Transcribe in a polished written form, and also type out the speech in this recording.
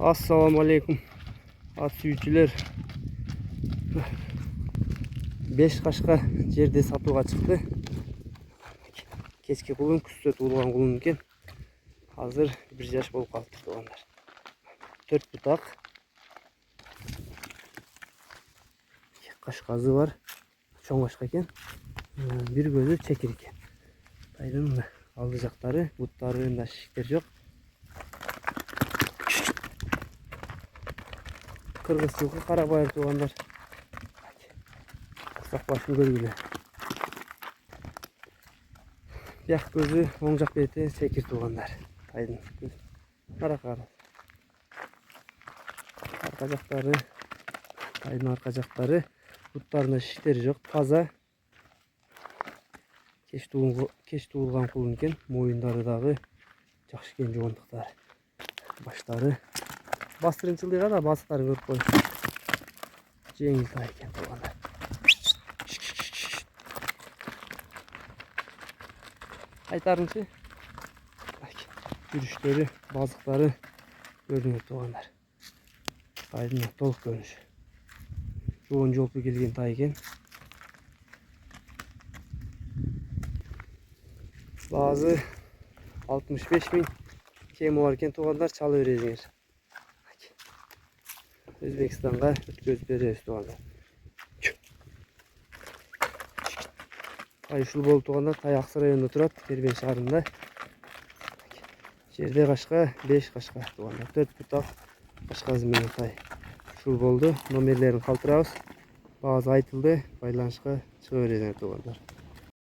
Assalamu alaikum. At sүйүүчүлөр. 5 кашка жерде сатууга чыкты. Кечки кулун, күздө туулган кулун экен. Азыр 1 жаш болуп калыптыр туугандар. 4 бутак. Кашказы бар. Чоң кашка экен. Bir gözü çekir eкен. Тайдын алды жактары, буттарында шиктер жок. Кыргыз жылкы карабайыр туугандар. Сак башын көргүлө. Бияк көзү, оң жак бети чекир туугандар. Тайдын аракары. Арка жактары, тайдын арка жактары, буттарында шиктер жок, таза. Кеч туулган кулун экен, моюндары дагы жакшы экен жоонтуктары. Баштары бастырынчылыгы да басыктарын көрүп коюш. Жеңил тай экен туугандар. Айтарынчы жүрүштөрү, базыктары көрүнөт туугандар. Тайдын толук көрүнүшү. Жоон жолпу келген тай экен. Bazı 65.000 kemi var eкен tуугандар, чала бересиңер. Өзбекстанга өткөзүп беребиз туугандар. Тай ушул болуп туугандар, тай Аксы районунда турат, Кербен шаарында. Жерде кашка 5 кашка туугандар, 4 бутак кашказы менен тай. Ушул болду. Номерлерин калтырабыз. Баазы айтылды, байланышка чыга бересиңер туугандар.